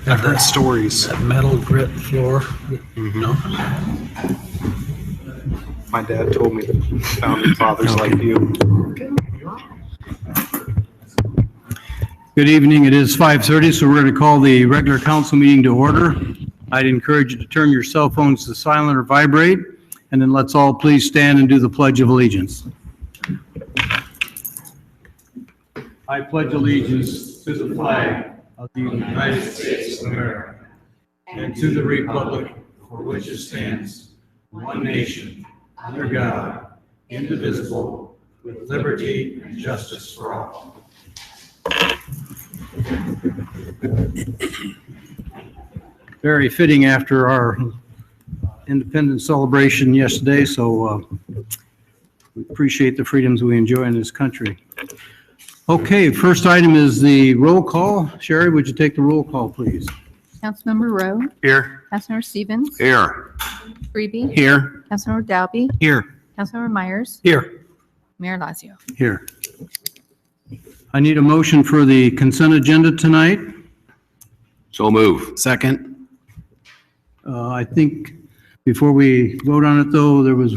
I've heard stories. That metal grit floor. No. My dad told me that founding fathers like you. Good evening. It is 5:30, so we're going to call the regular council meeting to order. I'd encourage you to turn your cell phones to silent or vibrate, and then let's all please stand and do the Pledge of Allegiance. I pledge allegiance to the flag of the United States of America and to the republic for which it stands, one nation, under God, indivisible, with liberty and justice for all. Very fitting after our independence celebration yesterday, so we appreciate the freedoms we enjoy in this country. Okay, first item is the roll call. Sherry, would you take the roll call, please? Councilmember Rowe. Here. Councilmember Stevens. Here. Freebie. Here. Councilmember Dalby. Here. Councilmember Myers. Here. Mayor Lazio. Here. I need a motion for the consent agenda tonight. So move. Second. I think before we vote on it, though, there was,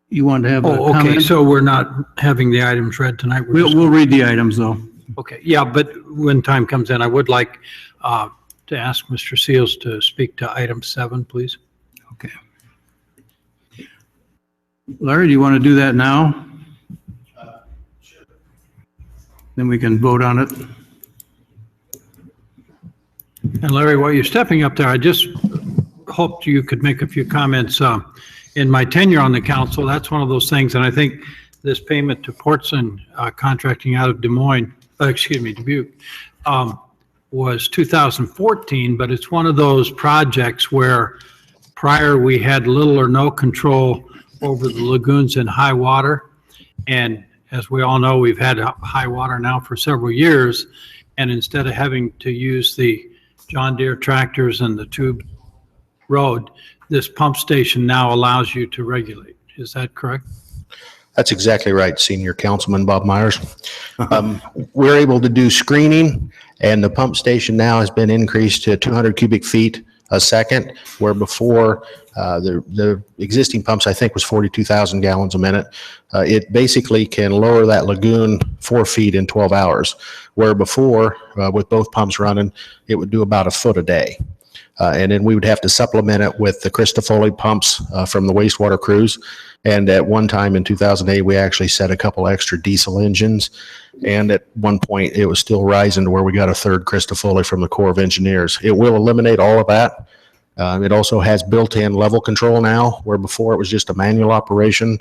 you wanted to have a Oh, okay, comment? so we're not having the items read tonight? We're just- We'll read the items, though. Okay, yeah, but when time comes in, I would like to ask Mr. Seals to speak to item 7, please. Okay. Larry, do you want to do that now? Sure. Then we can vote on it. And Larry, while you're stepping up there, I just hoped you could make a few comments. In my tenure on the council, that's one of those things, and I think this payment to Portson contracting out of Dubuque, was 2014, but it's one of those projects where prior we had little or no control over the lagoons in high water. And as we all know, we've had high water now for several years. And instead of having to use the John Deere tractors and the tube road, this pump station now allows you to regulate. Is that correct? That's exactly right, Senior Councilman Bob Myers. We're able to do screening, and the pump station now has been increased to 200 cubic feet a second, where before the existing pumps, I think, was 42,000 gallons a minute. It basically can lower that lagoon 4 feet in 12 hours, where before, with both pumps running, it would do about a foot a day. And then we would have to supplement it with the Cristofoli pumps from the wastewater crews. And at one time in 2008, we actually set a couple extra diesel engines. And at one point, it was still rising to where we got a third Cristofoli from the Corps of Engineers. It will eliminate all of that. It also has built-in level control now, where before it was just a manual operation.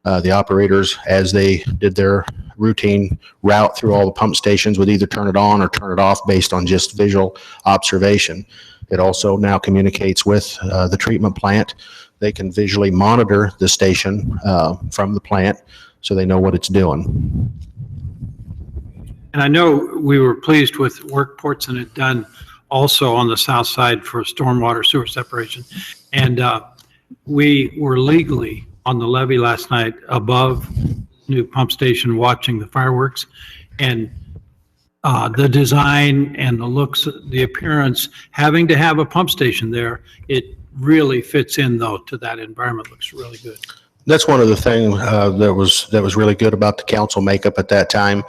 The operators, as they did their routine route through all the pump stations, would either turn it on or turn it off based on just visual observation. It also now communicates with the treatment plant. They can visually monitor the station from the plant so they know what it's doing. And I know we were pleased with work Portson had done also on the south side for stormwater sewer separation. And we were legally on the levee last night above new pump station watching the fireworks. And the design and the looks, the appearance, having to have a pump station there, it really fits in though to that environment. Looks really good. That's one of the things that was really good about the council makeup at that time.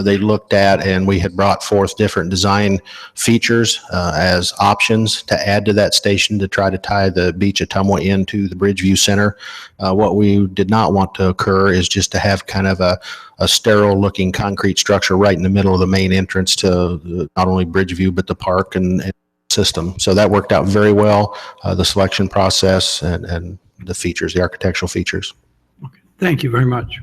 They looked at, and we had brought forth different design features as options to add to that station to try to tie the beach Ottumwa into the Bridgeview Center. What we did not want to occur is just to have kind of a sterile looking concrete structure right in the middle of the main entrance to not only Bridgeview, but the park and system. So that worked out very well, the selection process and the features, the architectural features. Okay. Thank you very much.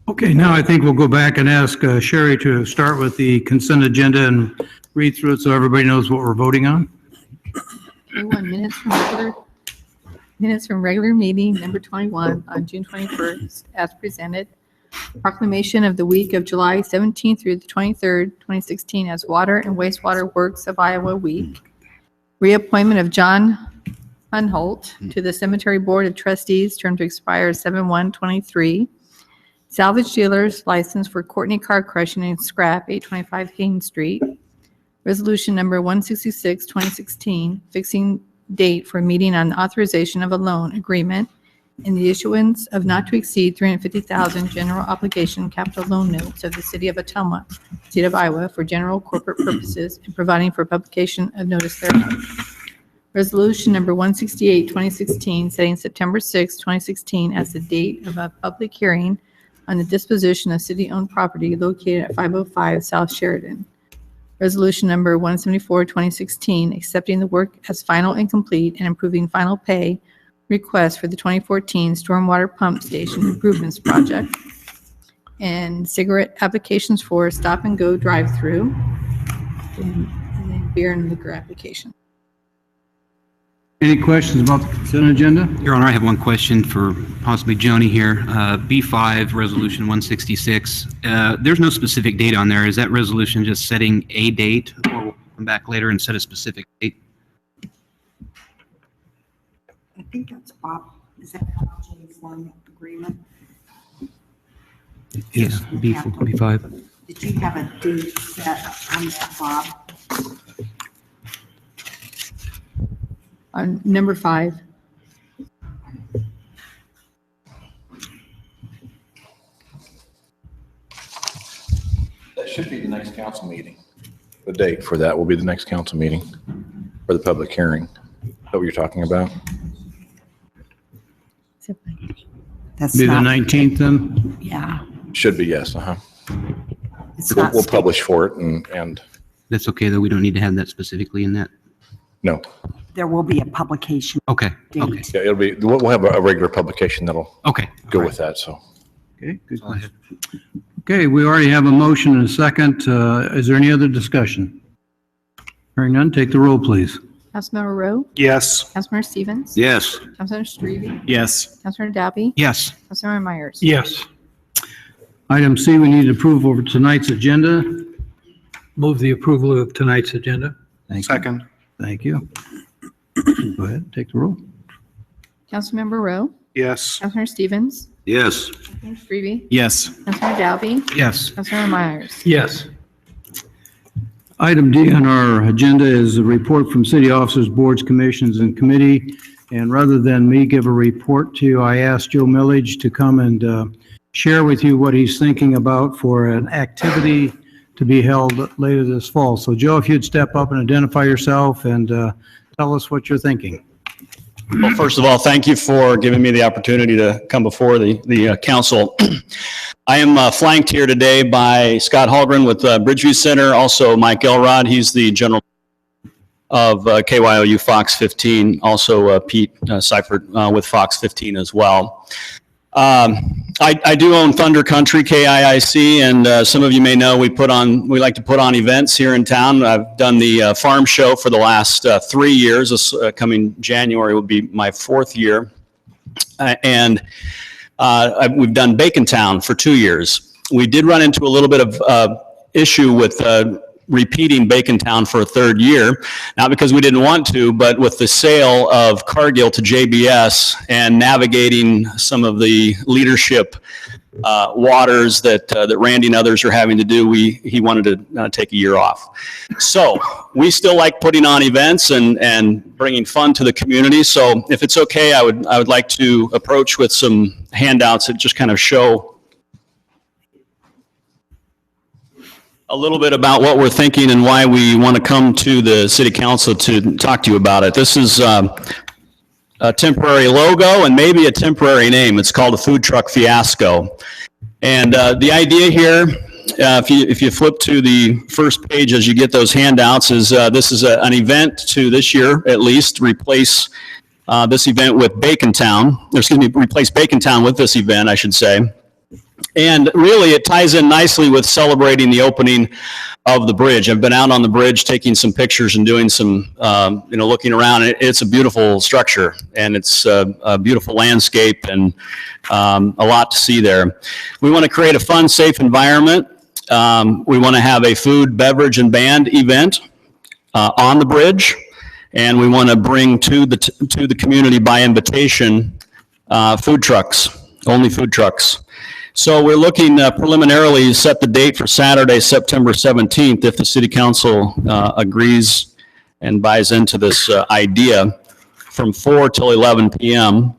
Okay, now I think we'll go back and ask Sherry to start with the consent agenda and read through it so everybody knows what we're voting on. Okay, minutes from regular meeting number 21 on June 21st as presented. Proclamation of the week of July 17th through the 23rd, 2016 as Water and Wastewater Works of Iowa Week. Reappointment of John Hunholt to the Cemetery Board of Trustees, term to expire 7/1/23. Salvage dealer's license for Courtney Car Crushing and Scrap, 825 Hayden Street. Resolution number 166, 2016, fixing date for meeting on authorization of a loan agreement and the issuance of not to exceed $350,000 general obligation capital loan notes of the City of Ottumwa, State of Iowa, for general corporate purposes and providing for publication of notice thereof. Resolution number 168, 2016, setting September 6, 2016 as the date of a public hearing on the disposition of city-owned property located at 505 South Sheridan. Resolution number 174, 2016, accepting the work as final and complete and approving final pay request for the 2014 Stormwater Pump Station Improvements Project. And cigarette applications for stop and go drive-through. And then beer and liquor application. Any questions about the consent agenda? Your Honor, I have one question for possibly Joni here. B5, Resolution 166. There's no specific date on there. Is that resolution just setting a date, or will come back later and set a specific date? I think that's Bob. Is that Bob J's loan agreement? Yes, B5. Did you have a date set on that, Bob? On number 5. That should be the next council meeting. The date for that will be the next council meeting for the public hearing. Is that what you're talking about? That's Be the not, 19th then? yeah. Should be, yes, It's not We'll stated. publish for it and That's okay, though. We don't need to have that specifically in that. no. There will be a publication Okay, okay, date. Yeah, we'll have a regular publication that'll okay. go with that, so. Okay, good question. Okay, we already have a motion and a second. Is there any other discussion? Hearing none, take the roll, please. Councilmember Rowe, Yes. Councilmember Stevens, Yes. Councilmember Strebe, Yes. Councilmember Dalby, Yes. Councilmember Myers. Yes. Item C, we need approval over tonight's agenda. Move the approval of tonight's agenda. Thank you. Second. Thank you. Go ahead, take the roll. Councilmember Rowe, Yes. Uh, Councilmember Stevens, Yes. Councilmember Strebe, Yes. Councilmember Dalby, Yes. Councilmember Myers. Yes. Item D on our agenda is a report from city officers, boards, commissions, and committee. And rather than me give a report to you, I asked Joe Millage to come and share with you what he's thinking about for an activity to be held later this fall. So Joe, if you'd step up and identify yourself and tell us what you're thinking. Well, first of all, thank you for giving me the opportunity to come before the council. I am flanked here today by Scott Hallgren with Bridgeview Center, also Mike Elrod, he's the general of KYOU Fox 15, also Pete Seifert with Fox 15 as well. I do own Thunder Country, KIIC, and some of you may know we like to put on events here in town. I've done the farm show for the last 3 years. This coming January will be my 4th year. And we've done Bacon Town for 2 years. We did run into a little bit of issue with repeating Bacon Town for a 3rd year, not because we didn't want to, but with the sale of Cargill to JBS and navigating some of the leadership waters that Randy and others are having to do, he wanted to take a year off. So we still like putting on events and bringing fun to the community. So if it's okay, I would like to approach with some handouts that just kind of show a little bit about what we're thinking and why we want to come to the city council to talk to you about it. This is a temporary logo and maybe a temporary name. It's called a Food Truck Fiasco. And the idea here, if you flip to the first page as you get those handouts, is this is an event to this year at least replace this event with Bacon Town. Replace Bacon Town with this event, I should say. And really, it ties in nicely with celebrating the opening of the bridge. I've been out on the bridge taking some pictures and doing some, looking around. It's a beautiful structure, and it's a beautiful landscape and a lot to see there. We want to create a fun, safe environment. We want to have a food, beverage, and band event on the bridge, and we want to bring to the community by invitation food trucks, only food trucks. So we're looking preliminarily to set the date for Saturday, September 17th, if the city council agrees and buys into this idea, from 4 till 11 p.m.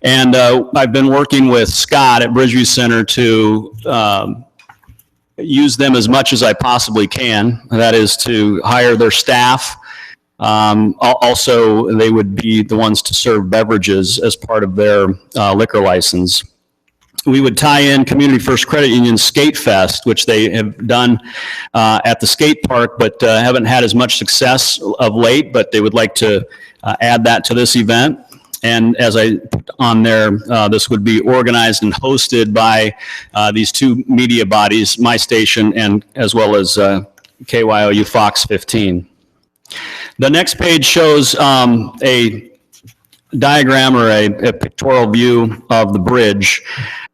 And I've been working with Scott at Bridgeview Center to use them as much as I possibly can. That is to hire their staff. Also, they would be the ones to serve beverages as part of their liquor license. We would tie in Community First Credit Union Skate Fest, which they have done at the skate park, but haven't had as much success of late, but they would like to add that to this event. And as I put on there, this would be organized and hosted by these two media bodies, my station and as well as KYOU Fox 15. The next page shows a diagram or a pictorial view of the bridge.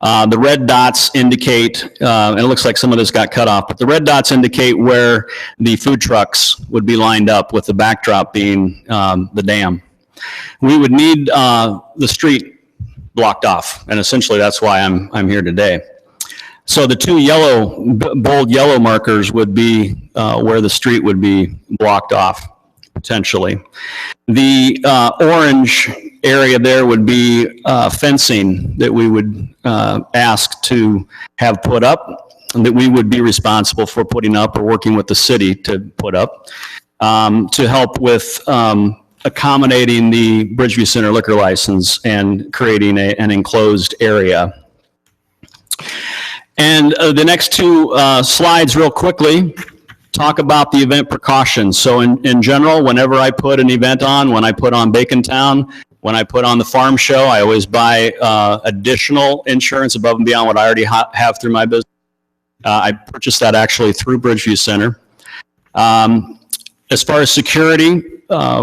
The red dots indicate, and it looks like some of this got cut off, but the red dots indicate where the food trucks would be lined up, with the backdrop being the dam. We would need the street blocked off, and essentially that's why I'm here today. So the two bold yellow markers would be where the street would be blocked off, potentially. The orange area there would be fencing that we would ask to have put up, and that we would be responsible for putting up or working with the city to put up, to help with accommodating the Bridgeview Center liquor license and creating an enclosed area. And the next two slides real quickly talk about the event precautions. So in general, whenever I put an event on, when I put on Bacon Town, when I put on the farm show, I always buy additional insurance above and beyond what I already have through my business. I purchased that actually through Bridgeview Center. As far as security,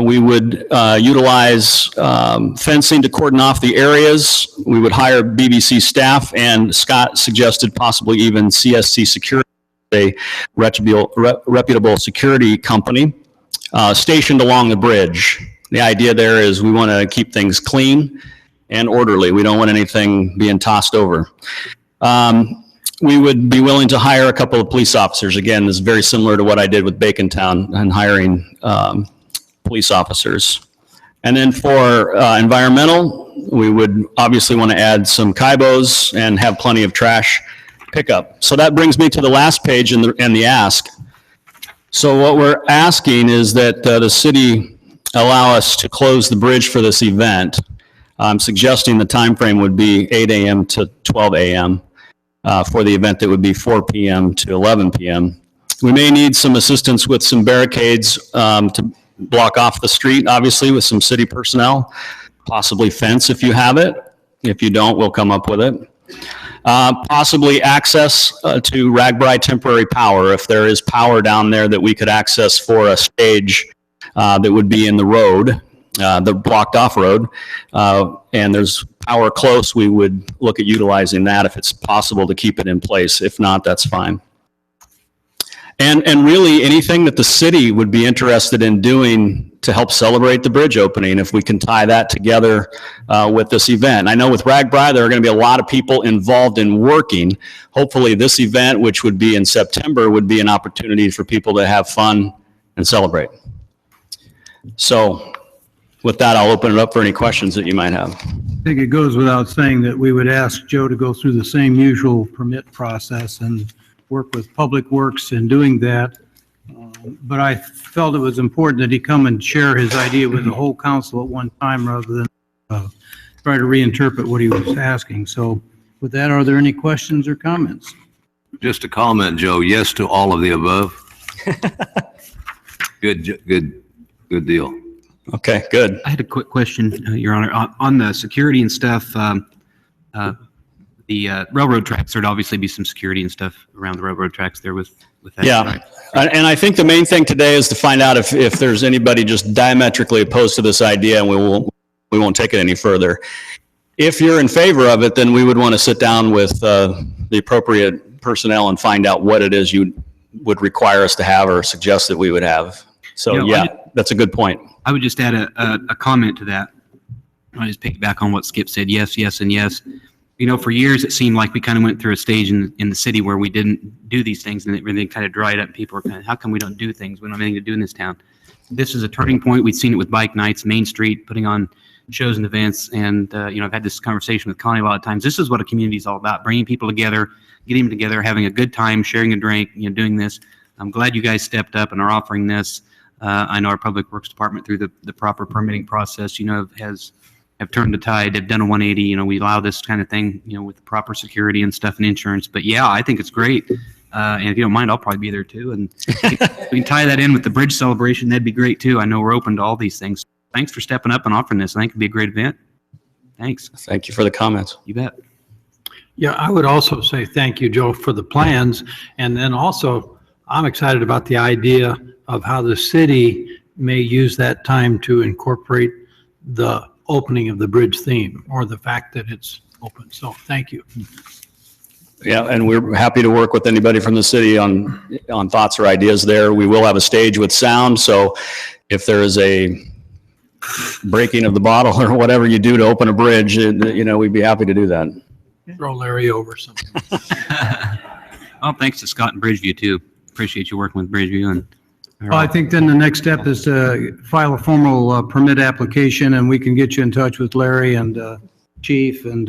we would utilize fencing to cordon off the areas. We would hire BBC staff, and Scott suggested possibly even CSC Security, a reputable security company, stationed along the bridge. The idea there is we want to keep things clean and orderly. We don't want anything being tossed over. We would be willing to hire a couple of police officers. Again, this is very similar to what I did with Bacon Town and hiring police officers. And then for environmental, we would obviously want to add some kibos and have plenty of trash pickup. So that brings me to the last page and the ask. So what we're asking is that the city allow us to close the bridge for this event. I'm suggesting the time frame would be 8 a.m. to 12 a.m. For the event that would be 4 p.m. to 11 p.m. We may need some assistance with some barricades to block off the street, obviously, with some city personnel, possibly fence if you have it. If you don't, we'll come up with it. Possibly access to Ragbri temporary power, if there is power down there that we could access for a stage that would be in the road, the blocked off road, and there's power close, we would look at utilizing that if it's possible to keep it in place. If not, that's fine. And really anything that the city would be interested in doing to help celebrate the bridge opening, if we can tie that together with this event. I know with Ragbri, there are going to be a lot of people involved in working. Hopefully this event, which would be in September, would be an opportunity for people to have fun and celebrate. So with that, I'll open it up for any questions that you might have. I think it goes without saying that we would ask Joe to go through the same usual permit process and work with Public Works in doing that. But I felt it was important that he come and share his idea with the whole council at one time rather than try to reinterpret what he was asking. So with that, are there any questions or comments? Just a comment, Joe. Yes to all of the above. Good deal. Okay, good. I had a quick question, Your Honor. On the security and stuff, the railroad tracks, there'd obviously be some security and stuff around the railroad tracks there with that. Yeah, right? and I think the main thing today is to find out if there's anybody just diametrically opposed to this idea, and we won't take it any further. If you're in favor of it, then we would want to sit down with the appropriate personnel and find out what it is you would require us to have or suggest that we would have. So yeah, that's a good point. I would just add a comment to that. I just piggyback on what Skip said. Yes, yes, and yes. for years, it seemed like we kind of went through a stage in the city where we didn't do these things, and everything kind of dried up. And people were kind of, how come we don't do things? We don't have anything to do in this town. This is a turning point. We've seen it with bike nights, Main Street, putting on shows and events. And, I've had this conversation with Connie a lot of times. This is what a community is all about, bringing people together, getting them together, having a good time, sharing a drink, doing this. I'm glad you guys stepped up and are offering this. I know our Public Works Department, through the proper permitting process, have turned the tide. They've done a 180. We allow this kind of thing, with the proper security and stuff and insurance. But yeah, I think it's great. And if you don't mind, I'll probably be there too. And we can tie that in with the bridge celebration. That'd be great too. I know we're open to all these things. Thanks for stepping up and offering this. I think it'd be a great event. Thanks. Thank you for the comments. You bet. Yeah, I would also say thank you, Joe, for the plans. And then also, I'm excited about the idea of how the city may use that time to incorporate the opening of the bridge theme, or the fact that it's open. So thank you. Yeah, and we're happy to work with anybody from the city on thoughts or ideas there. We will have a stage with sound, so if there is a breaking of the bottle or whatever you do to open a bridge, we'd be happy to do that. Throw Larry over something. Well, thanks to Scott and Bridgeview too. Appreciate you working with Bridgeview. And Well, I think then the next step is to file a formal permit application, and we can get you in touch with Larry and Chief, and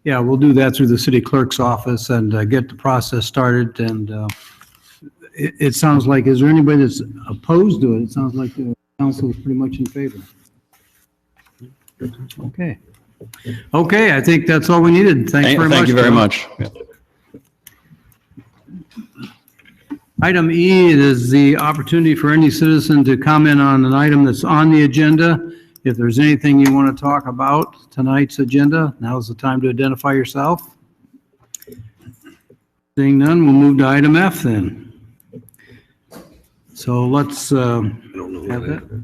we'll do that through the city clerk's office and get the process started. And it sounds like, is there anybody that's opposed to it? It sounds like the council is pretty much in favor. Okay, I think that's all we needed. Thanks very much. Thank you very much. Item E is the opportunity for any citizen to comment on an item that's on the agenda. If there's anything you want to talk about tonight's agenda, now's the time to identify yourself. Seeing none, we'll move to item F then. So let's have that.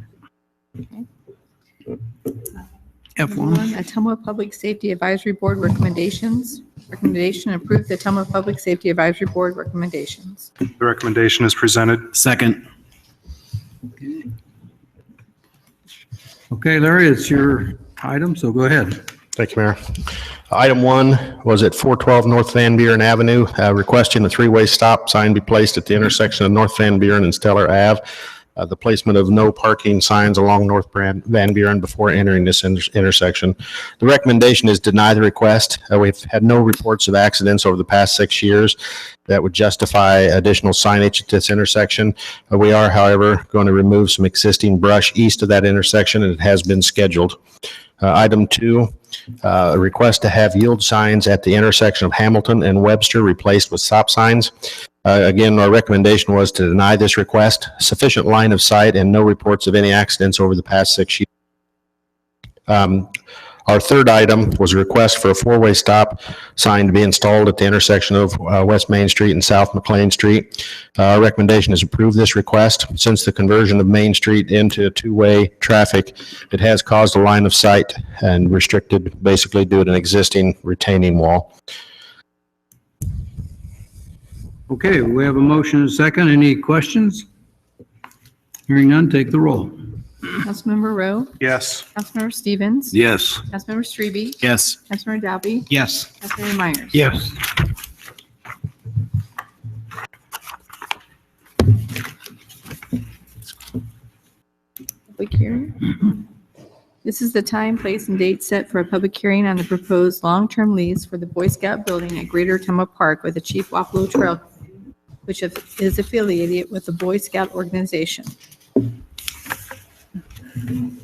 F1. Ottumwa Public Safety Advisory Board recommendations. Recommendation: approve the Ottumwa Public Safety Advisory Board recommendations. The recommendation is presented. second. Okay, Larry, it's your item, so go ahead. Thank you, Mayor. Item 1 was at 412 North Van Buren Avenue, requesting a three-way stop sign be placed at the intersection of North Van Buren and Stellar Ave. The placement of no parking signs along North Van Buren before entering this intersection. The recommendation is deny the request. We've had no reports of accidents over the past 6 years that would justify additional signage at this intersection. We are, however, going to remove some existing brush east of that intersection, and it has been scheduled. Item 2, a request to have yield signs at the intersection of Hamilton and Webster replaced with stop signs. Again, our recommendation was to deny this request. Sufficient line of sight and no reports of any accidents over the past 6 years. Our third item was a request for a four-way stop sign to be installed at the intersection of West Main Street and South McLean Street. Our recommendation is approve this request. Since the conversion of Main Street into two-way traffic, it has caused a line of sight and restricted basically due to an existing retaining wall. Okay, we have a motion and a second. Any questions? Hearing none, take the roll. Councilmember Rowe, Yes. Councilmember Stevens, Yes. Councilmember Strebe, Yes. Councilmember Dalby, Yes. Councilmember Myers. Yes. Public hearing. This is the time, place, and date set for a public hearing on the proposed long-term lease for the Boy Scout building at Greater Ottumwa Park with the Chief Wapello Trail, which is affiliated with the Boy Scout organization.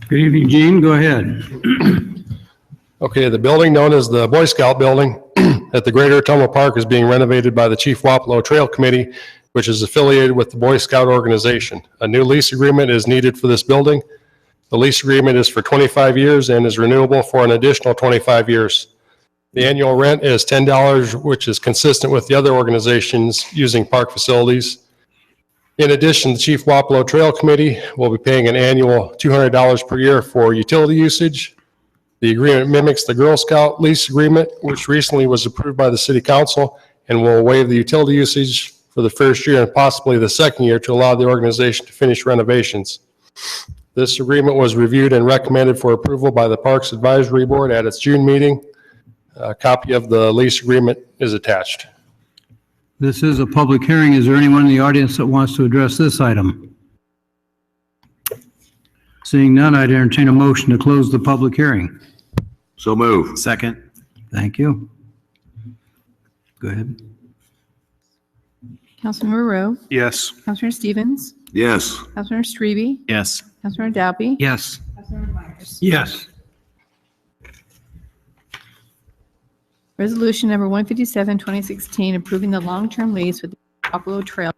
Good evening, Gene. Go ahead. Okay, the building known as the Boy Scout Building at the Greater Ottumwa Park is being renovated by the Chief Wapello Trail Committee, which is affiliated with the Boy Scout organization. A new lease agreement is needed for this building. The lease agreement is for 25 years and is renewable for an additional 25 years. The annual rent is $10, which is consistent with the other organizations using park facilities. In addition, the Chief Wapello Trail Committee will be paying an annual $200 per year for utility usage. The agreement mimics the Girl Scout lease agreement, which recently was approved by the City Council, and will waive the utility usage for the first year and possibly the second year to allow the organization to finish renovations. This agreement was reviewed and recommended for approval by the Parks Advisory Board at its June meeting. A copy of the lease agreement is attached. This is a public hearing. Is there anyone in the audience that wants to address this item? Seeing none, I'd entertain a motion to close the public hearing. So move. Second. Thank you. Go ahead. Councilmember Rowe, Yes. Councilmember Stevens, Yes. Councilmember Strebe, Yes. Councilmember Dalby, Yes. Councilmember Myers. Yes. Resolution number 157, 2016, approving the long-term lease with the Ottumwa Trail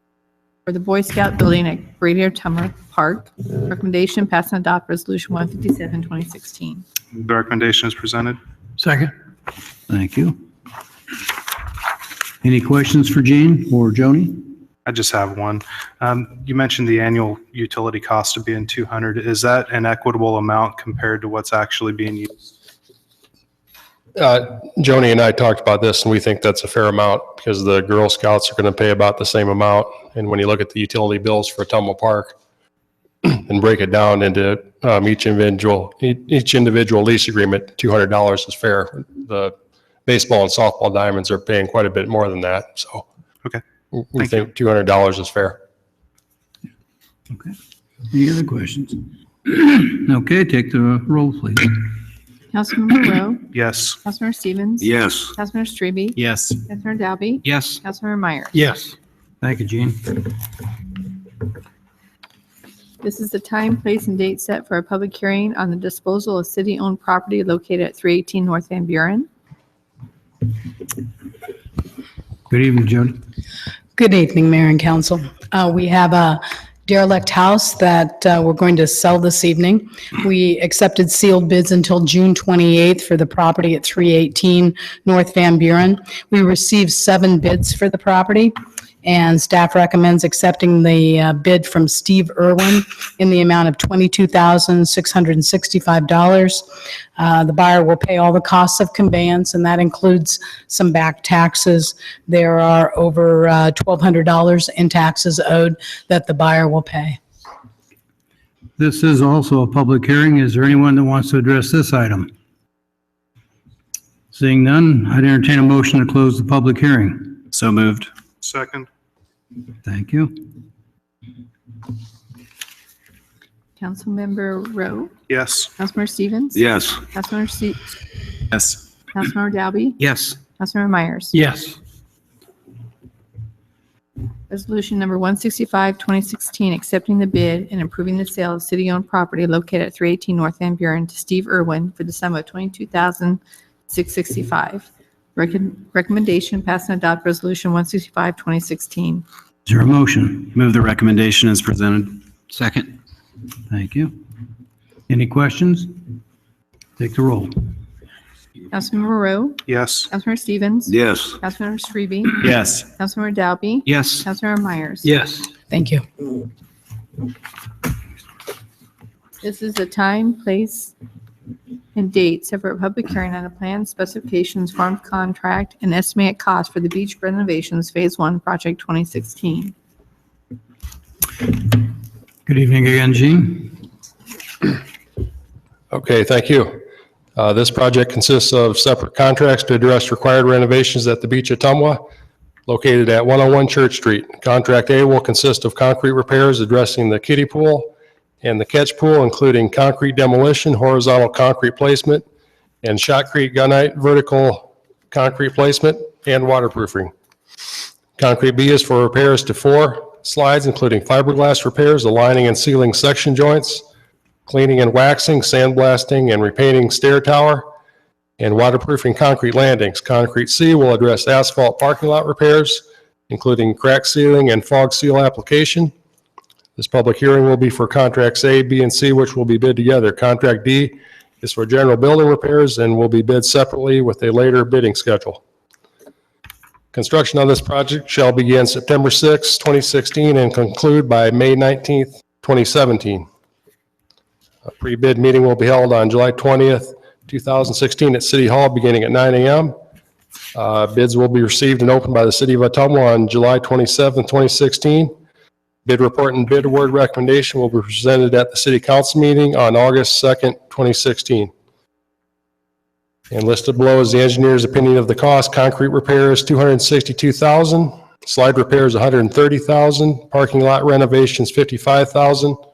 for the Boy Scout building at Greater Ottumwa Park. Recommendation, pass and adopt Resolution 157, 2016. The recommendation is presented. Second. Thank you. Any questions for Gene or Joni? I just have one. You mentioned the annual utility cost of being 200. Is that an equitable amount compared to what's actually being used? Joni and I talked about this, and we think that's a fair amount because the Girl Scouts are going to pay about the same amount. And when you look at the utility bills for Ottumwa Park and break it down into each individual lease agreement, $200 is fair. The baseball and softball diamonds are paying quite a bit more than that. So Okay. we think $200 is fair. Okay. Any other questions? Okay, take the roll, please. Councilmember Rowe, Yes. Councilmember Stevens. Yes. Councilmember Strebe. Yes. Councilmember Dalby. Yes. Councilmember Myers. Yes. Thank you, Gene. This is the time, place, and date set for a public hearing on the disposal of city-owned property located at 318 North Van Buren. Good evening, Jody. Good evening, Mayor and Council. We have a derelict house that we're going to sell this evening. We accepted sealed bids until June 28th for the property at 318 North Van Buren. We received 7 bids for the property, and staff recommends accepting the bid from Steve Irwin in the amount of $22,665. The buyer will pay all the costs of conveyance, and that includes some back taxes. There are over $1,200 in taxes owed that the buyer will pay. This is also a public hearing. Is there anyone that wants to address this item? Seeing none, I'd entertain a motion to close the public hearing. So moved. Second. Thank you. Councilmember Rowe, Yes. Councilmember Stevens. Yes. Councilmember Yes. Councilmember Dalby. Yes. Councilmember Myers. Yes. Resolution number 165, 2016, accepting the bid and approving the sale of city-owned property located at 318 North Van Buren to Steve Irwin for the sum of $22,665. Recommendation, pass and adopt Resolution 165, 2016. Is there a motion? Move the recommendation as presented. Second. Thank you. Any questions? Take the roll. Councilmember Rowe, Yes. Councilmember Stevens. Yes. Councilmember Strebe. Yes. Councilmember Dalby. Yes. Councilmember Myers. Yes. Thank you. This is the time, place, and date set for a public hearing on the plan, specifications, farm contract, and estimated cost for the beach renovations Phase 1, Project 2016. Good evening again, Gene. Okay, thank you. This project consists of separate contracts to address required renovations at the beach at Ottumwa, located at 101 Church Street. Contract A will consist of concrete repairs addressing the kiddie pool and the catch pool, including concrete demolition, horizontal concrete placement, and shotcrete gunite vertical concrete placement and waterproofing. Concrete B is for repairs to 4 slides, including fiberglass repairs, aligning and sealing section joints, cleaning and waxing, sandblasting, and repainting stair tower, and waterproofing concrete landings. Concrete C will address asphalt parking lot repairs, including crack sealing and fog seal application. This public hearing will be for contracts A, B, and C, which will be bid together. Contract D is for general building repairs and will be bid separately with a later bidding schedule. Construction on this project shall begin September 6, 2016, and conclude by May 19, 2017. A pre-bid meeting will be held on July 20th, 2016 at City Hall, beginning at 9 a.m. Bids will be received and opened by the City of Ottumwa on July 27, 2016. Bid report and bid award recommendation will be presented at the City Council meeting on August 2nd, 2016. And listed below is the engineer's opinion of the cost. Concrete repairs, $262,000. Slide repairs, $130,000. Parking lot renovations, $55,000.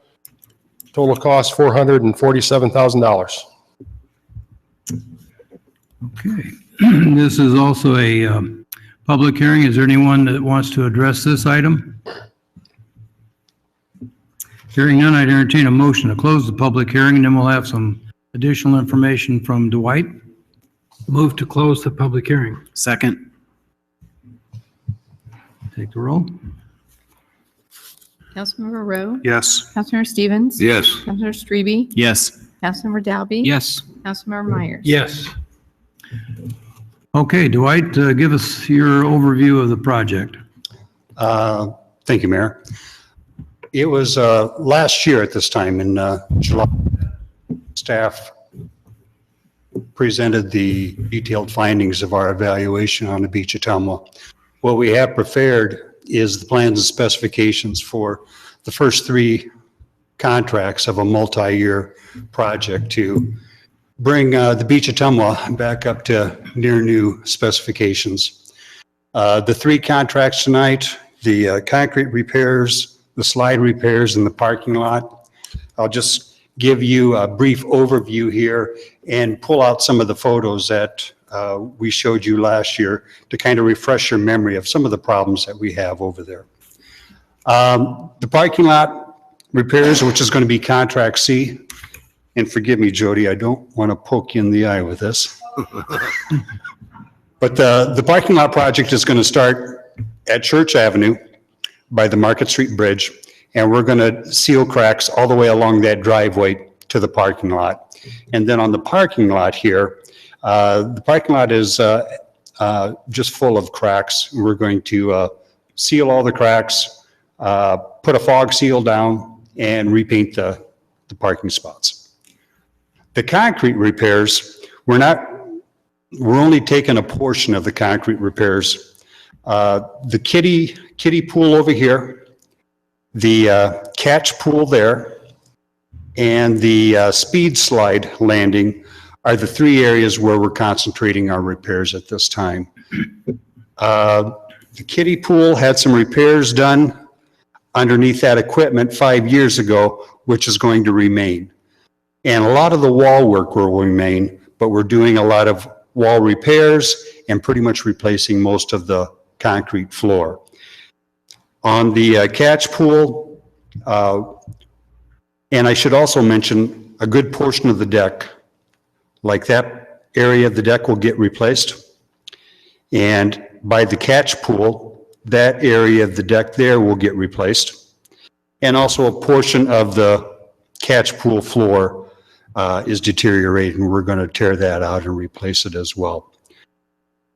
Total cost, $447,000. Okay. This is also a public hearing. Is there anyone that wants to address this item? Hearing none, I'd entertain a motion to close the public hearing, and then we'll have some additional information from Dwight. Move to close the public hearing. Second. Take the roll. Councilmember Rowe? Yes. Councilmember Stevens? Yes. Councilmember Strebe? Yes. Councilmember Dalby? Yes. Councilmember Myers? Yes. Okay, Dwight, give us your overview of the project. Thank you, Mayor. It was last year at this time in July, staff presented the detailed findings of our evaluation on the beach at Ottumwa. What we have prepared is the plans and specifications for the first 3 contracts of a multi-year project to bring the beach at Ottumwa back up to near new specifications. The 3 contracts tonight, the concrete repairs, the slide repairs, and the parking lot. I'll just give you a brief overview here and pull out some of the photos that we showed you last year to kind of refresh your memory of some of the problems that we have over there. The parking lot repairs, which is going to be contract C, and forgive me, Jody, I don't want to poke you in the eye with this. But the parking lot project is going to start at Church Avenue by the Market Street Bridge, and we're going to seal cracks all the way along that driveway to the parking lot. And then on the parking lot here, the parking lot is just full of cracks. We're going to seal all the cracks, put a fog seal down, and repaint the parking spots. The concrete repairs, we're only taking a portion of the concrete repairs. The kiddie pool over here, the catch pool there, and the speed slide landing are the 3 areas where we're concentrating our repairs at this time. The kiddie pool had some repairs done underneath that equipment 5 years ago, which is going to remain. And a lot of the wall work will remain, but we're doing a lot of wall repairs and pretty much replacing most of the concrete floor. On the catch pool, and I should also mention a good portion of the deck, like that area of the deck will get replaced. And by the catch pool, that area of the deck there will get replaced. And also a portion of the catch pool floor is deteriorating. We're going to tear that out and replace it as well.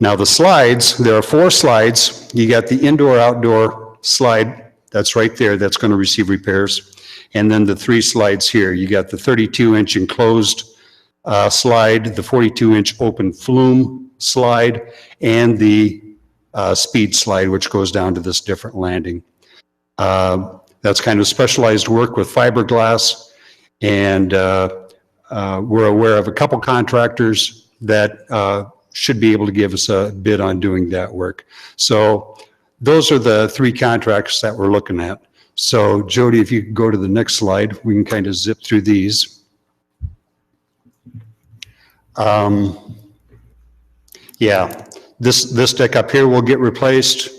Now the slides, there are 4 slides. You got the indoor-outdoor slide that's right there that's going to receive repairs. And then the 3 slides here. You got the 32-inch enclosed slide, the 42-inch open flume slide, and the speed slide, which goes down to this different landing. That's kind of specialized work with fiberglass, and we're aware of a couple contractors that should be able to give us a bid on doing that work. So those are the 3 contracts that we're looking at. So Jody, if you could go to the next slide, we can kind of zip through these. Yeah, this deck up here will get replaced.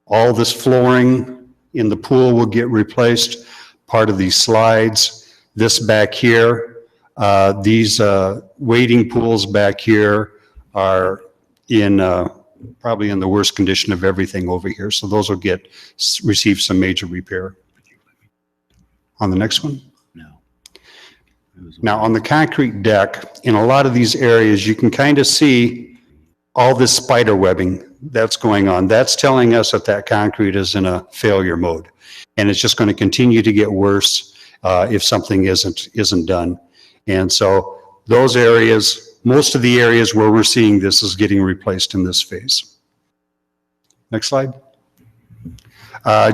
All this flooring in the pool will get replaced. Part of these slides, this back here, these wading pools back here are in probably in the worst condition of everything over here. So those will receive some major repair. On the next one. Now, on the concrete deck, in a lot of these areas, you can kind of see all this spider webbing that's going on. That's telling us that that concrete is in a failure mode. And it's just going to continue to get worse if something isn't done. And so those areas, most of the areas where we're seeing this is getting replaced in this phase. Next slide.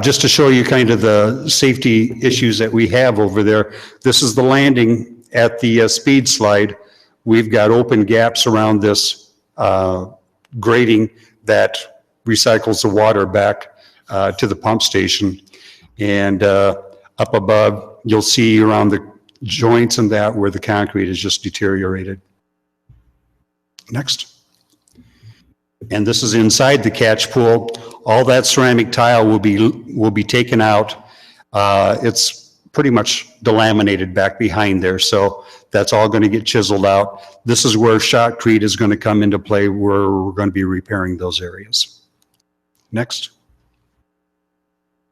Just to show you kind of the safety issues that we have over there. This is the landing at the speed slide we've got open gaps around this grading that recycles the water back to the pump station. And up above, you'll see around the joints and that where the concrete is just deteriorated. Next. And this is inside the catch pool. All that ceramic tile will be taken out. It's pretty much delaminated back behind there, so that's all going to get chiseled out. This is where shotcrete is going to come into play, where we're going to be repairing those areas. Next.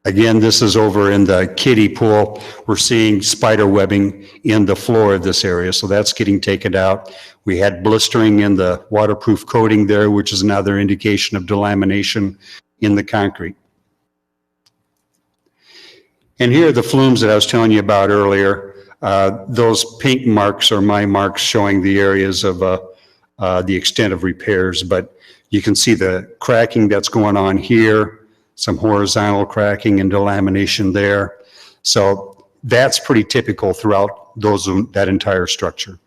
Again, this is over in the kiddie pool. We're seeing spider webbing in the floor of this area, so that's getting taken out. We had blistering in the waterproof coating there, which is another indication of delamination in the concrete. And here are the flumes that I was telling you about earlier. Those pink marks are my marks showing the areas of the extent of repairs, but you can see the cracking that's going on here, some horizontal cracking and delamination there. So that's pretty typical throughout that entire structure.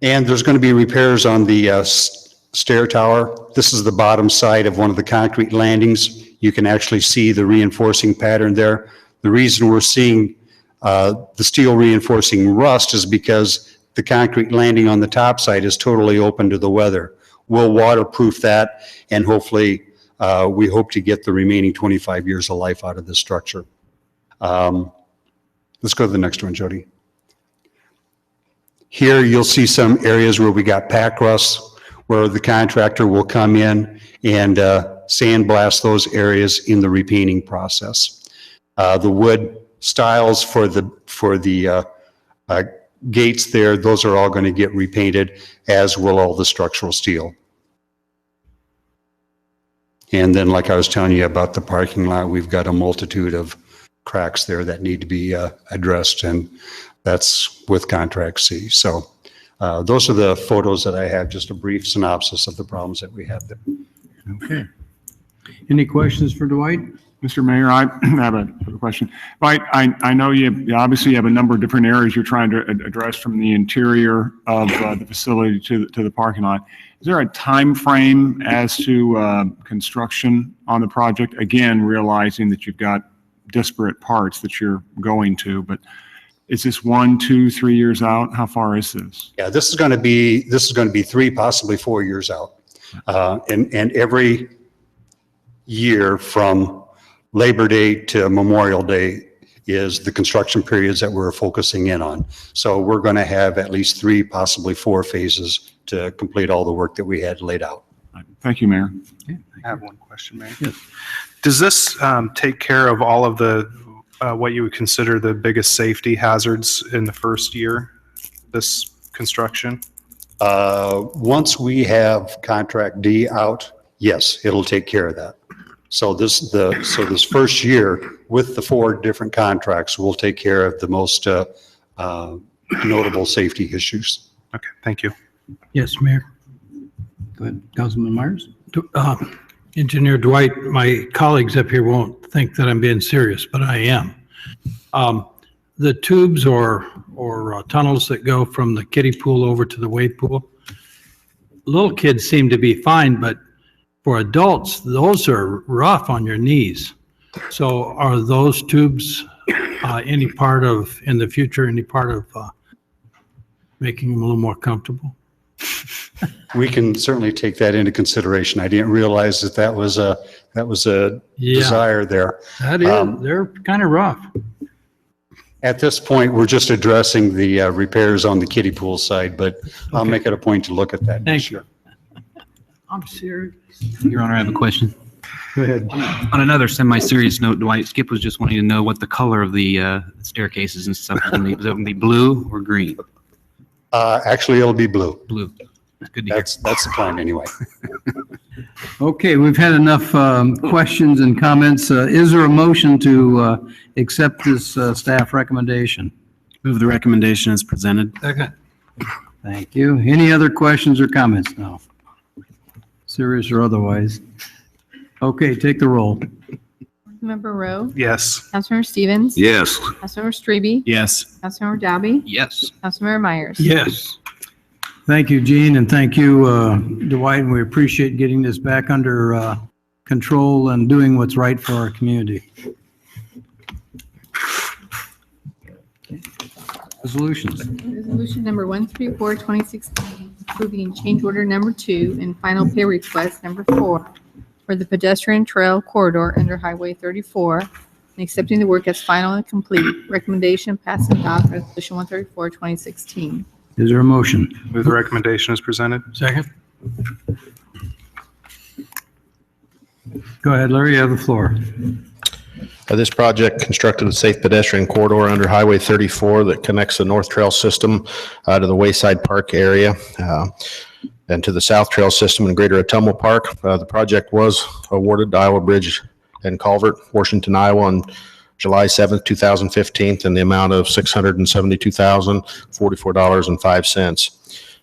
And there's going to be repairs on the stair tower. This is the bottom side of one of the concrete landings. You can actually see the reinforcing pattern there. The reason we're seeing the steel reinforcing rust is because the concrete landing on the top side is totally open to the weather. We'll waterproof that, and hopefully we hope to get the remaining 25 years of life out of this structure. Let's go to the next one, Jody. Here you'll see some areas where we got pack rust, where the contractor will come in and sandblast those areas in the repainting process. The wood stiles for the gates there, those are all going to get repainted, as will all the structural steel. And then, like I was telling you about the parking lot, we've got a multitude of cracks there that need to be addressed, and that's with contract C. So those are the photos that I have, just a brief synopsis of the problems that we have there. Okay. Any questions for Dwight? Mr. Mayor, I have a question. Right, I know you obviously have a number of different areas you're trying to address, from the interior of the facility to the parking lot. Is there a time frame as to construction on the project? Again, realizing that you've got disparate parts that you're going to, but is this 1, 2, 3 years out? How far is this? Yeah, this is going to be 3, possibly 4 years out, and every year from Labor Day to Memorial Day is the construction periods that we're focusing in on. So we're going to have at least 3, possibly 4 phases to complete all the work that we had laid out. Thank you, Mayor. I have one question, Mayor. Yes. Does this take care of all of the what you would consider the biggest safety hazards in the first year, this construction? Once we have contract D out, yes, it'll take care of that. So this first year with the 4 different contracts will take care of the most notable safety issues. Okay, thank you. Yes, Mayor. Go ahead, Councilman Myers. Engineer Dwight, my colleagues up here won't think that I'm being serious, but I am. The tubes or tunnels that go from the kiddie pool over to the wade pool, little kids seem to be fine, but for adults, those are rough on your knees. So are those tubes in the future, any part of making them a little more comfortable? We can certainly take that into consideration. I didn't realize that was a desire there. That is, they're kind of rough. At this point, we're just addressing the repairs on the kiddie pool side, but I'll make it a point to look at that. Thank you. I'm serious. Your Honor, I have a question. Go ahead. On another semi-serious note, Dwight, Skip was just wanting to know what the color of the staircases and stuff is going to be, blue or green? Actually, it'll be blue. Blue. That's good to hear. That's the plan anyway. Okay, we've had enough questions and comments. Is there a motion to accept this staff recommendation? Move the recommendation as presented. Second. Thank you. Any other questions or comments now? Serious or otherwise? Okay, take the roll. Councilmember Rowe, Yes. Councilmember Stevens. Yes. Councilmember Strebe. Yes. Councilmember Dalby. Yes. Councilmember Myers. Yes. Thank you, Gene, and thank you, Dwight, and we appreciate getting this back under control and doing what's right for our community. Resolutions. Resolution number 134, 2016, approving change order number 2 and final pay request number 4 for the pedestrian trail corridor under Highway 34, and accepting the work as final and complete. Recommendation pass and adopt resolution 134, 2016. Is there a motion? Move the recommendation as presented. Second? Go ahead, Larry, you have the floor. This project constructed a safe pedestrian corridor under Highway 34 that connects the North Trail system to the Wayside Park area and to the South Trail system in Greater Ottumwa Park. The project was awarded to Iowa Bridge and Culvert, Washington, Iowa on July 7th, 2015, in the amount of $672,044.05.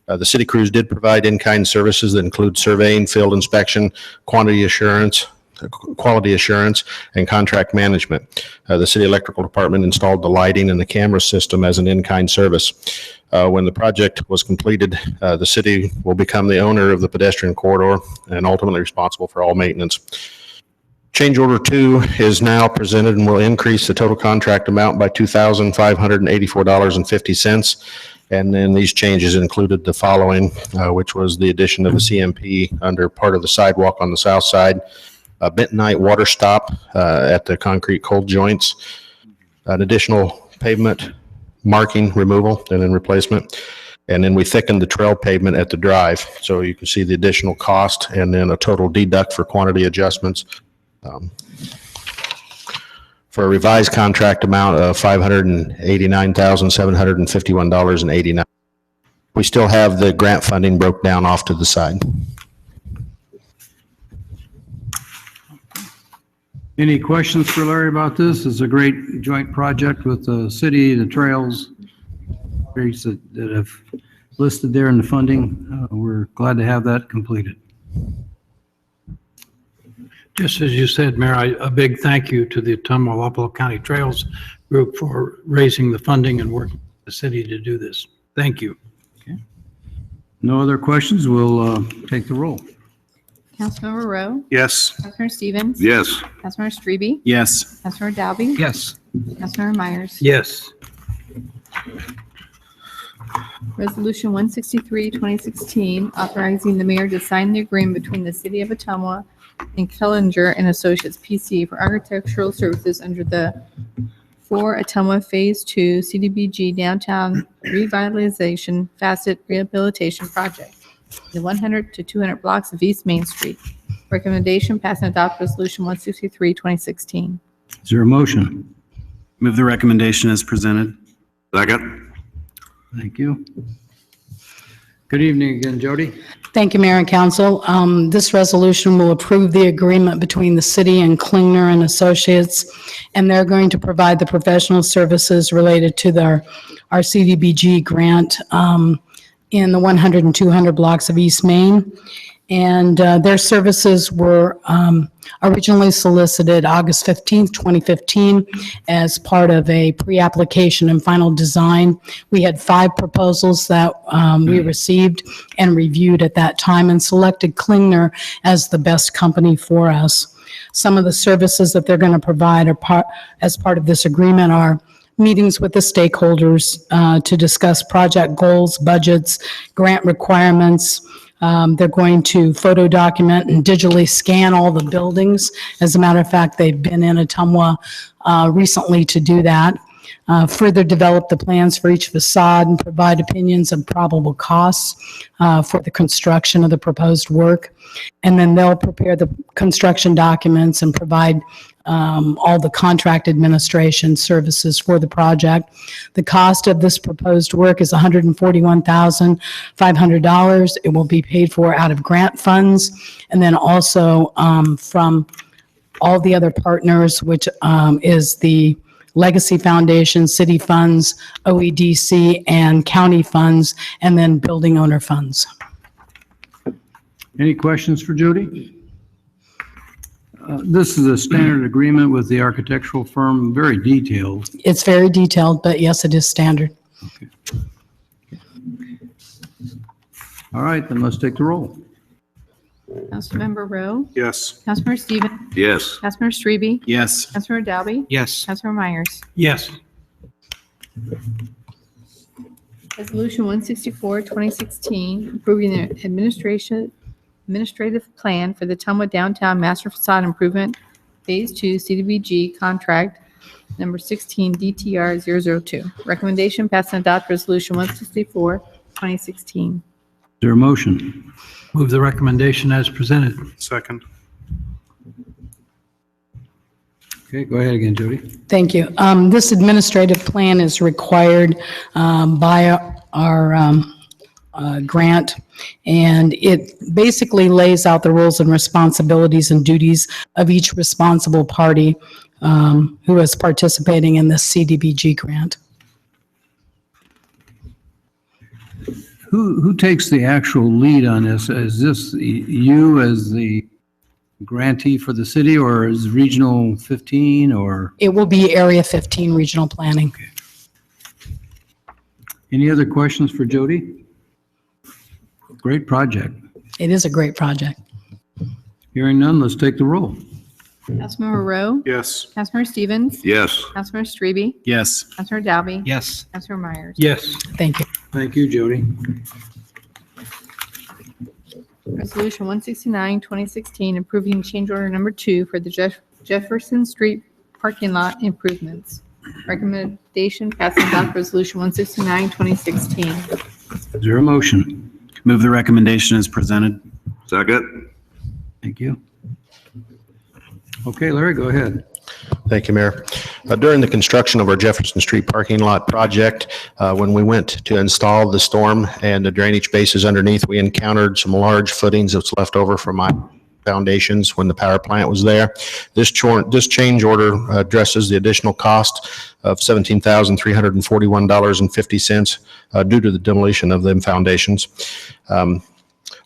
The city crews did provide in-kind services that include surveying, field inspection, quality assurance, and contract management. The city electrical department installed the lighting and the camera system as an in-kind service. When the project was completed, the city will become the owner of the pedestrian corridor and ultimately responsible for all maintenance. Change order 2 is now presented and will increase the total contract amount by $2,584.50. And then these changes included the following, which was the addition of a CMP under part of the sidewalk on the south side, a bentonite water stop at the concrete cold joints, an additional pavement marking removal and then replacement. And then we thickened the trail pavement at the drive. So you can see the additional cost and then a total deduct for quantity adjustments. For a revised contract amount of $589,751.89. We still have the grant funding broke down off to the side. Any questions for Larry about this? It's a great joint project with the city, the trails, that have listed there in the funding. We're glad to have that completed. Just as you said, Mayor, a big thank you to the Ottumwa County Trails Group for raising the funding and working with the city to do this. Thank you. No other questions? We'll take the roll. Councilmember Rowe, Yes. Councilmember Stevens. Yes. Councilmember Strebe. Yes. Councilmember Dalby. Yes. Councilmember Myers. Yes. Resolution 163, 2016, authorizing the mayor to sign the agreement between the city of Ottumwa and Kellinger and Associates PC for architectural services under the 4 Ottumwa Phase 2 CDBG Downtown Revitalization Facet Rehabilitation Project, the 100 to 200 blocks of East Main Street. Recommendation pass and adopt resolution 163, 2016. Is there a motion? Move the recommendation as presented. Second. Thank you. Good evening again, Jody. Thank you, Mayor and Council. This resolution will approve the agreement between the city and Klingner and Associates, and they're going to provide the professional services related to our CDBG grant in the 100 and 200 blocks of East Main. And their services were originally solicited August 15th, 2015, as part of a pre-application and final design. We had 5 proposals that we received and reviewed at that time and selected Klingner as the best company for us. Some of the services that they're going to provide as part of this agreement are meetings with the stakeholders to discuss project goals, budgets, grant requirements. They're going to photo document and digitally scan all the buildings. As a matter of fact, they've been in Ottumwa recently to do that. Further develop the plans for each facade and provide opinions of probable costs for the construction of the proposed work. And then they'll prepare the construction documents and provide all the contract administration services for the project. The cost of this proposed work is $141,500. It will be paid for out of grant funds and then also from all the other partners, which is the Legacy Foundation, city funds, OEDC, and county funds, and then building owner funds. Any questions for Jody? This is a standard agreement with the architectural firm, very detailed. It's very detailed, but yes, it is standard. All right, then let's take the roll. Councilmember Rowe? Yes. Councilmember Stevens? Yes. Councilmember Strebe? Yes. Councilmember Dalby? Yes. Councilmember Myers? Yes. Resolution 164, 2016, approving the administrative plan for the Ottumwa Downtown Master Facade Improvement Phase 2 CDBG contract number 16 DTR 002. Recommendation pass and adopt resolution 164, 2016. Is there a motion? Move the recommendation as presented. Second. Okay, go ahead again, Jody. Thank you. This administrative plan is required by our grant, and it basically lays out the roles and responsibilities and duties of each responsible party who is participating in this CDBG grant. Who takes the actual lead on this? Is this you as the grantee for the city, or is Regional 15, or? It will be Area 15 Regional Planning. Any other questions for Jody? Great project. It is a great project. Hearing none, let's take the roll. Councilmember Rowe? Yes. Councilmember Stevens? Yes. Councilmember Strebe? Yes. Councilmember Dalby? Yes. Councilmember Myers? Yes. Thank you. Thank you, Jody. Resolution 169, 2016, approving change order number 2 for the Jefferson Street parking lot improvements. Recommendation pass and adopt resolution 169, 2016. Is there a motion? Move the recommendation as presented. Second. Thank you. Okay, Larry, go ahead. Thank you, Mayor. During the construction of our Jefferson Street parking lot project, when we went to install the storm and the drainage bases underneath, we encountered some large footings that's left over from my foundations when the power plant was there. This change order addresses the additional cost of $17,341.50 due to the demolition of them foundations.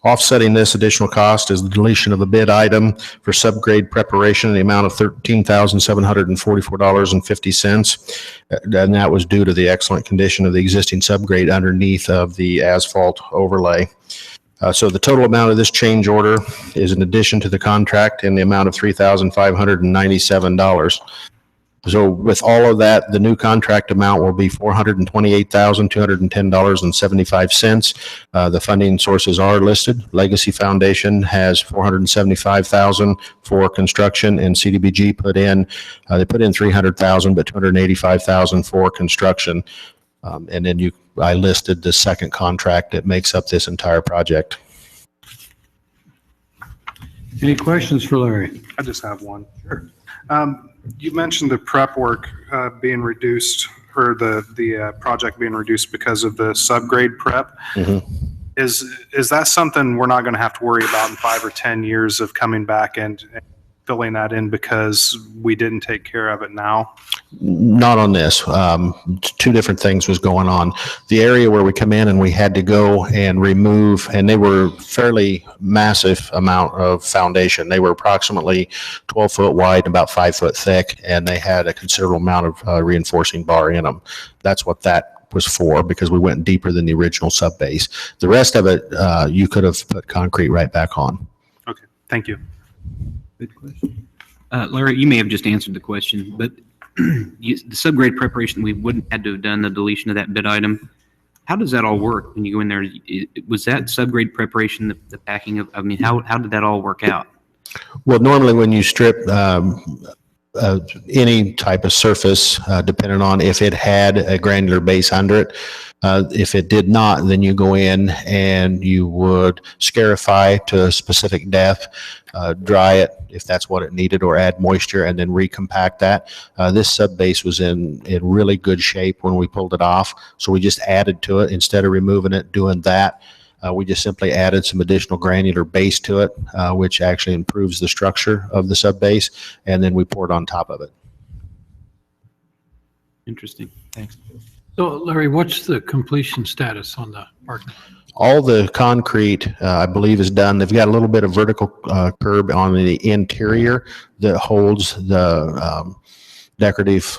Offsetting this additional cost is the deletion of a bid item for subgrade preparation in the amount of $13,744.50. And that was due to the excellent condition of the existing subgrade underneath of the asphalt overlay. So the total amount of this change order is in addition to the contract in the amount of $3,597. So with all of that, the new contract amount will be $428,210.75. The funding sources are listed. Legacy Foundation has $475,000 for construction, and CDBG they put in $300,000, but $285,000 for construction. And then I listed the second contract that makes up this entire project. Any questions for Larry? I just have one. Sure. You mentioned the prep work being reduced, or the project being reduced because of the subgrade prep. Mm-hmm. Is that something we're not going to have to worry about in 5 or 10 years of coming back and filling that in because we didn't take care of it now? Not on this. Two different things was going on. The area where we come in and we had to go and remove, and they were fairly massive amount of foundation. They were approximately 12 foot wide, about 5 foot thick, and they had a considerable amount of reinforcing bar in them. That's what that was for, because we went deeper than the original sub base. The rest of it, you could have put concrete right back on. Okay, thank you. Good question. Larry, you may have just answered the question, but the subgrade preparation, we wouldn't had to have done the deletion of that bid item. How does that all work when you go in there? Was that subgrade preparation, the packing of, I mean, how did that all work out? Well, normally when you strip any type of surface, depending on if it had a granular base under it, if it did not, then you go in and you would scarify to a specific depth, dry it if that's what it needed, or add moisture and then recompact that. This sub base was in really good shape when we pulled it off, so we just added to it instead of removing it, doing that. We just simply added some additional granular base to it, which actually improves the structure of the sub base, and then we poured on top of it. Interesting. Thanks. So Larry, what's the completion status on the parking lot? All the concrete, I believe, is done. They've got a little bit of vertical curb on the interior that holds the decorative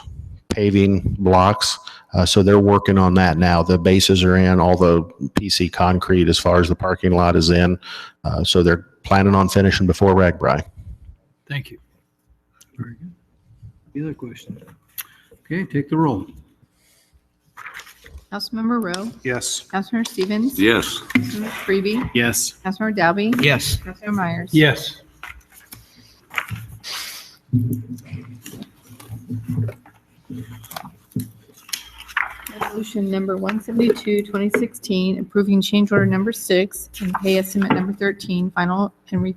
paving blocks. So they're working on that now. The bases are in, all the PC concrete as far as the parking lot is in. So they're planning on finishing before Ragbri. Thank you. Very good. Any other questions? Okay, take the roll. Councilmember Rowe? Yes. Councilmember Stevens? Yes. Councilmember Freebie? Yes. Councilmember Dalby? Yes. Councilmember Myers? Yes. Resolution number 172, 2016, approving change order number 6 and pay estimate number 13, final and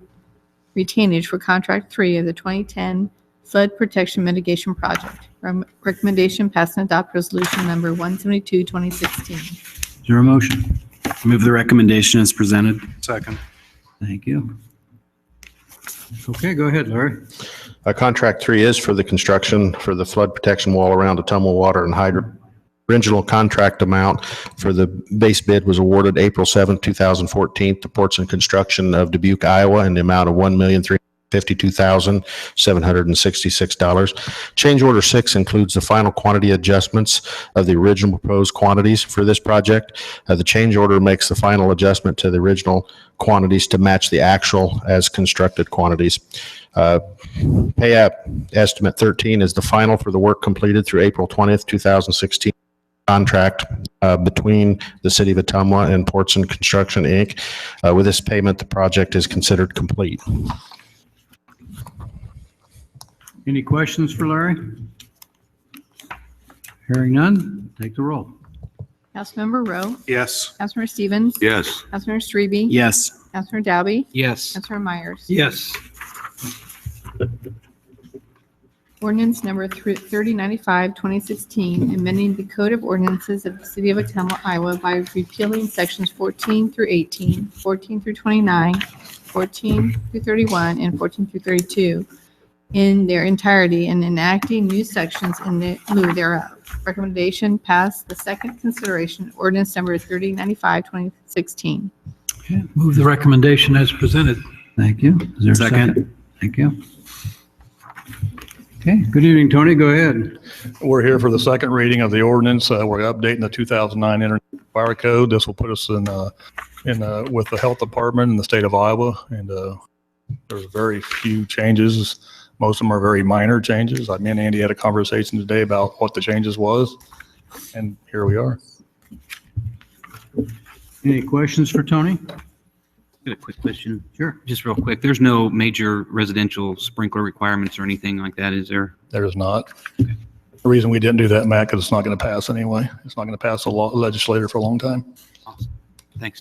retainage for contract 3 of the 2010 flood protection mitigation project. Recommendation pass and adopt resolution number 172, 2016. Is there a motion? Move the recommendation as presented. Second. Thank you. Okay, go ahead, Larry. Contract 3 is for the construction for the flood protection wall around Ottumwa Water and Hydrant. Original contract amount for the base bid was awarded April 7, 2014 to Ports and Construction of Dubuque, Iowa, in the amount of $1,352,766. Change order 6 includes the final quantity adjustments of the original proposed quantities for this project. The change order makes the final adjustment to the original quantities to match the actual as constructed quantities. Payout estimate 13 is the final for the work completed through April 20th, 2016. Contract between the City of Ottumwa and Ports and Construction, Inc. With this payment, the project is considered complete. Any questions for Larry? Hearing none, take the roll. Councilmember Rowe? Yes. Councilmember Stevens? Yes. Councilmember Strebe? Yes. Councilmember Dalby? Yes. Councilmember Myers? Yes. Ordinance number 3095, 2016, amending the Code of Ordinances of the City of Ottumwa, Iowa by repealing sections 14 through 18, 14 through 29, 14 through 31, and 14 through 32 in their entirety and enacting new sections in lieu thereof. Recommendation passed the second consideration, ordinance number 3095, 2016. Okay, move the recommendation as presented. Thank you. Is there a second? Thank you. Okay, good evening, Tony. Go ahead. We're here for the second reading of the ordinance. We're updating the 2009 Internet Fire Code. This will put us in with the Health Department in the state of Iowa, and there's very few changes. Most of them are very minor changes. Me and Andy had a conversation today about what the changes was, and here we are. Any questions for Tony? Got a quick question. Sure. Just real quick. There's no major residential sprinkler requirements or anything like that, is there? There is not. Okay. The reason we didn't do that, Matt, because it's not going to pass anyway. It's not going to pass the legislator for a long time. Awesome. Thanks.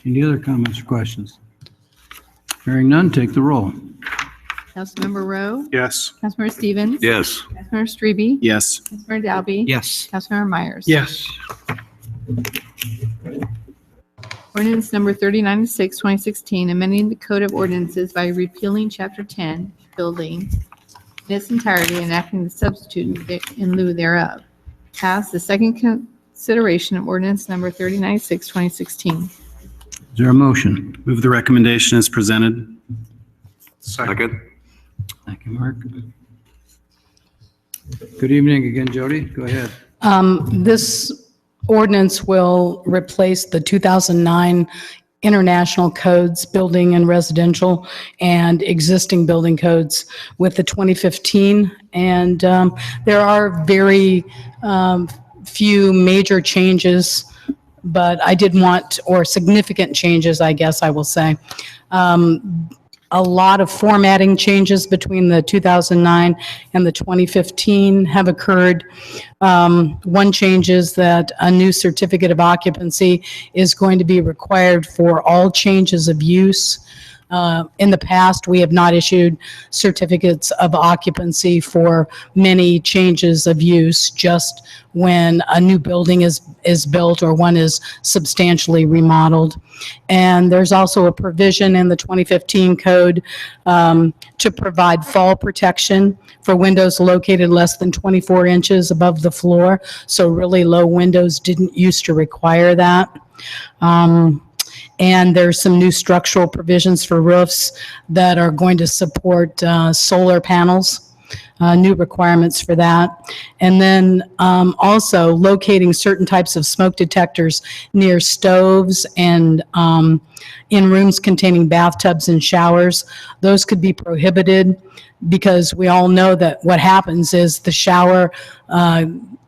Any other comments or questions? Hearing none, take the roll. Councilmember Rowe? Yes. Councilmember Stevens? Yes. Councilmember Strebe? Yes. Councilmember Dalby? Yes. Councilmember Myers? Yes. Ordinance number 3096, 2016, amending the Code of Ordinances by repealing Chapter 10, Building, in its entirety and enacting the substitute in lieu thereof. Passed the second consideration of ordinance number 3096, 2016. Is there a motion? Move the recommendation as presented. Second. Thank you, Mark. Good evening again, Jody. Go ahead. This ordinance will replace the 2009 international codes, building and residential, and existing building codes with the 2015. And there are very few major changes, but I did want, or significant changes, I guess I will say. A lot of formatting changes between the 2009 and the 2015 have occurred. One change is that a new certificate of occupancy is going to be required for all changes of use. In the past, we have not issued certificates of occupancy for many changes of use, just when a new building is built or one is substantially remodeled. And there's also a provision in the 2015 code to provide fall protection for windows located less than 24 inches above the floor. So really low windows didn't used to require that. And there's some new structural provisions for roofs that are going to support solar panels, new requirements for that. And then also locating certain types of smoke detectors near stoves and in rooms containing bathtubs and showers. Those could be prohibited because we all know that what happens is the shower,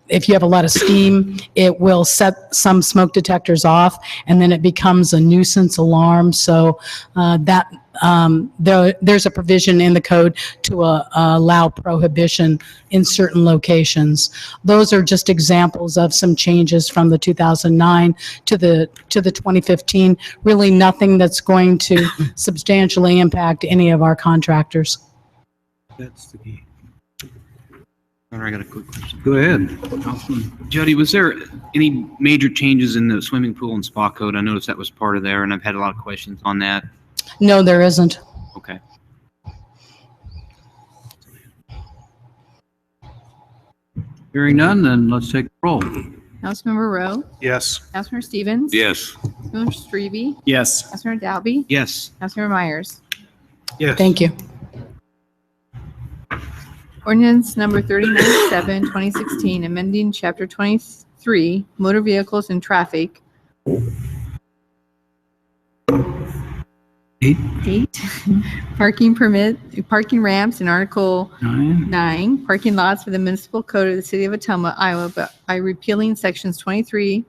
if you have a lot of steam, it will set some smoke detectors off, and then it becomes a nuisance alarm. So there's a provision in the code to allow prohibition in certain locations. Those are just examples of some changes from the 2009 to the 2015. Really nothing that's going to substantially impact any of our contractors. That's the key. I got a quick question. Go ahead. Jody, was there any major changes in the swimming pool and spa code? I noticed that was part of there, and I've had a lot of questions on that. No, there isn't. Okay. Hearing none, then let's take the roll. Councilmember Rowe, Yes. Councilmember Stevens. Yes. Councilmember Strebe, Yes. Councilmember Dalby, Yes. Councilmember Myers. Yes. Thank you. Ordinance number 397, 2016, amending chapter 23, motor vehicles and traffic. 8, parking ramps in Article 9, parking lots for the municipal code of the city of Ottumwa, Iowa, by repealing sections 23-2205,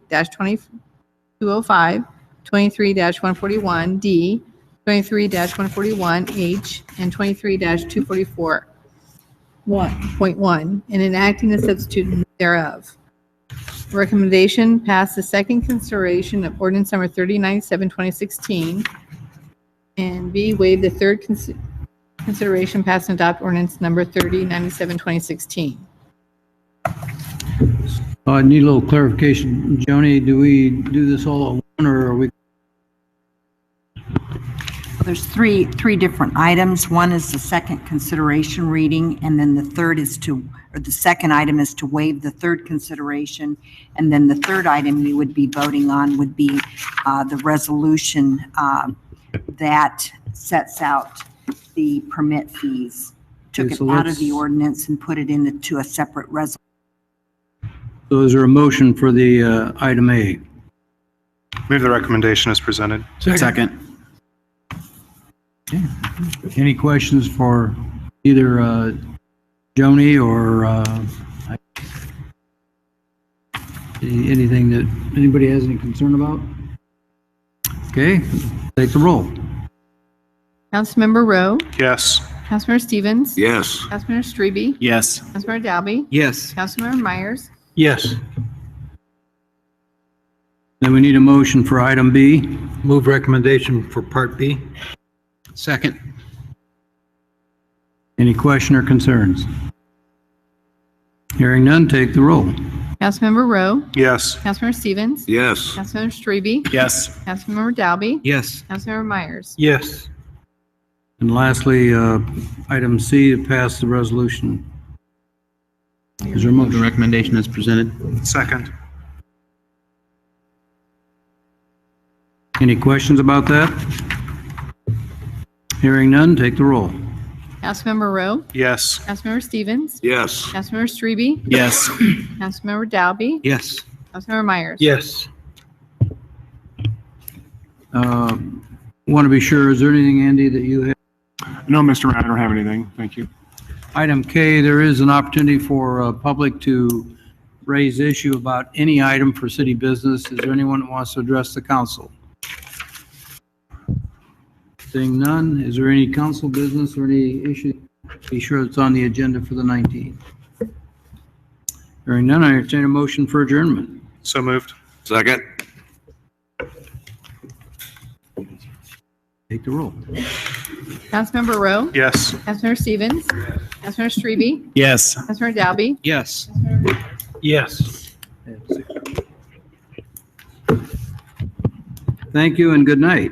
23-141D, 23-141H, and 23-244. 1.1 and enacting a substitute thereof. Recommendation pass the second consideration of ordinance number 397, 2016, and B, waive the third consideration, pass and adopt ordinance number 397, 2016. I need a little clarification. Joni, do we do this all at one, or are we? There's three different items. One is the second consideration reading, and then the second item is to waive the third consideration, and then the third item you would be voting on would be the resolution that sets out the permit fees. Took it out of the ordinance and put it into a separate resolution. So is there a motion for the item A? Move the recommendation as presented. Second. Okay. Any questions for either Joni or anything that anybody has any concern about? Okay, take the roll. Councilmember Rowe, Yes. Councilmember Stevens. Yes. Councilmember Strebe, Yes. Councilmember Dalby, Yes. Councilmember Myers. Yes. Then we need a motion for item B. Move recommendation for part B. Second. Any question or concerns? Hearing none, take the roll. Councilmember Rowe, Yes. Councilmember Stevens. Yes. Councilmember Strebe, Yes. Councilmember Dalby, Yes. Councilmember Myers. Yes. And lastly, item C, to pass the resolution. Is there a The motion? recommendation is presented. Second. Any questions about that? Hearing none, take the roll. Councilmember Rowe, Yes. Councilmember Stevens, Yes. Councilmember Strebe, Yes. Councilmember Dalby, Yes. Councilmember Myers. Yes. Want to be sure, is there anything, Andy, that you have? No, Mr. Mayor, I don't have anything. Thank you. Item K, there is an opportunity for public to raise issue about any item for city business. Is there anyone that wants to address the council? Seeing none, is there any council business or any issue? Be sure it's on the agenda for the 19th. Hearing none, I entertain a motion for adjournment. So moved. Second. Take the roll. Councilmember Rowe, Yes. Councilmember Stevens, Councilmember Strebe, Yes. Councilmember Dalby, Yes. Yes. Thank you and good night.